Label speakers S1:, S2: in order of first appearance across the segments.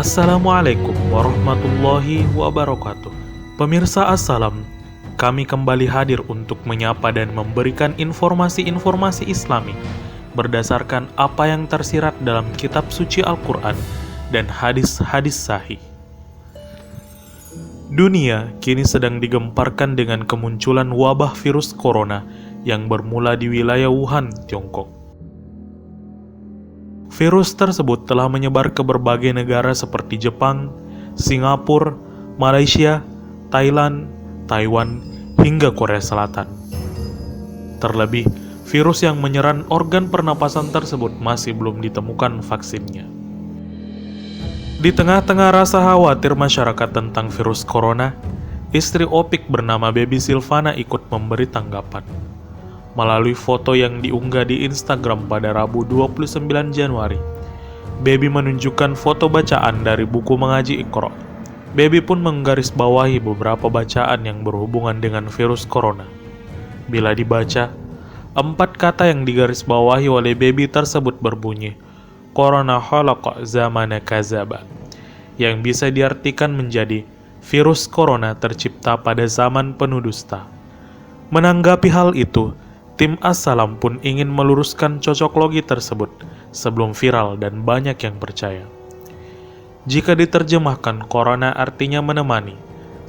S1: Assalamualaikum warahmatullahi wabarakatuh. Pemirsa Assalam, kami kembali hadir untuk menyapa dan memberikan informasi-informasi Islami berdasarkan apa yang tersirat dalam kitab suci Al-Quran dan hadis-hadis sahih. Dunia kini sedang digemparkan dengan kemunculan wabah virus corona yang bermula di wilayah Wuhan, Tiongkok. Virus tersebut telah menyebar ke berbagai negara seperti Jepang, Singapura, Malaysia, Thailand, Taiwan, hingga Korea Selatan. Terlebih, virus yang menyerang organ pernapasan tersebut masih belum ditemukan vaksinnya. Di tengah-tengah rasa khawatir masyarakat tentang virus corona, istri Opik bernama Baby Silvana ikut memberi tanggapan. Melalui foto yang diunggah di Instagram pada Rabu 29 Januari, Baby menunjukkan foto bacaan dari buku mengaji Iqra. Baby pun menggarisbawahi beberapa bacaan yang berhubungan dengan virus corona. Bila dibaca, 4 kata yang digarisbawahi oleh Baby tersebut berbunyi, Corona khalaqa zamana kazaba, yang bisa diartikan menjadi virus corona tercipta pada zaman penuh dusta. Menanggapi hal itu, tim Assalam pun ingin meluruskan cocok logi tersebut sebelum viral dan banyak yang percaya. Jika diterjemahkan, corona artinya menemani,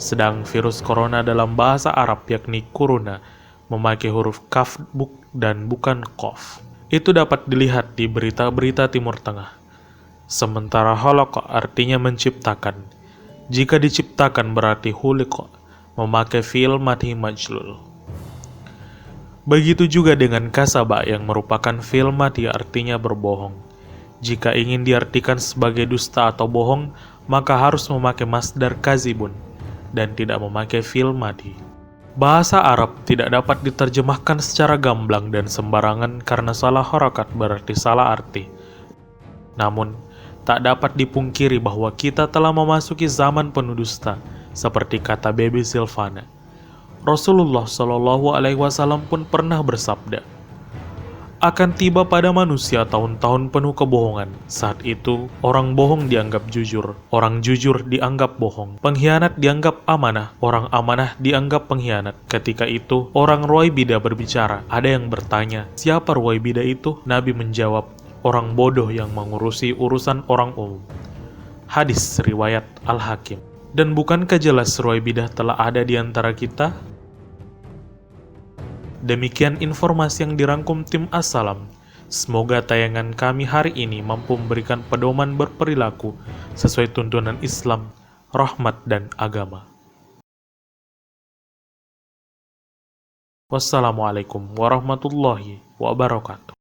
S1: sedang virus corona dalam bahasa Arab yakni kuruna memakai huruf kaf dan bukan qof. Itu dapat dilihat di berita-berita Timur Tengah. Sementara khalaqa artinya menciptakan. Jika diciptakan berarti khuliqa, memakai fi'il madhi majlul. Begitu juga dengan kasaba yang merupakan fi'il madhi artinya berbohong. Jika ingin diartikan sebagai dusta atau bohong, maka harus memakai masdar kazibun dan tidak memakai fi'il madhi. Bahasa Arab tidak dapat diterjemahkan secara gamblang dan sembarangan karena salah harakat berarti salah arti. Namun, tak dapat dipungkiri bahwa kita telah memasuki zaman penuh dusta, seperti kata Baby Silvana. Rasulullah Shallallahu Alaihi Wasallam pun pernah bersabda, akan tiba pada manusia tahun-tahun penuh kebohongan. Saat itu, orang bohong dianggap jujur, orang jujur dianggap bohong, pengkhianat dianggap amanah, orang amanah dianggap pengkhianat. Ketika itu, orang Ruwaibida berbicara. Ada yang bertanya, siapa Ruwaibida itu? Nabi menjawab, orang bodoh yang mengurusi urusan orang umum. Hadis riwayat Al-Hakim. Dan bukankah jelas Ruwaibidah telah ada di antara kita? Demikian informasi yang dirangkum tim Assalam. Semoga tayangan kami hari ini mampu memberikan pedoman berperilaku sesuai tuntunan Islam, rahmat dan agama. Wassalamualaikum warahmatullahi wabarakatuh.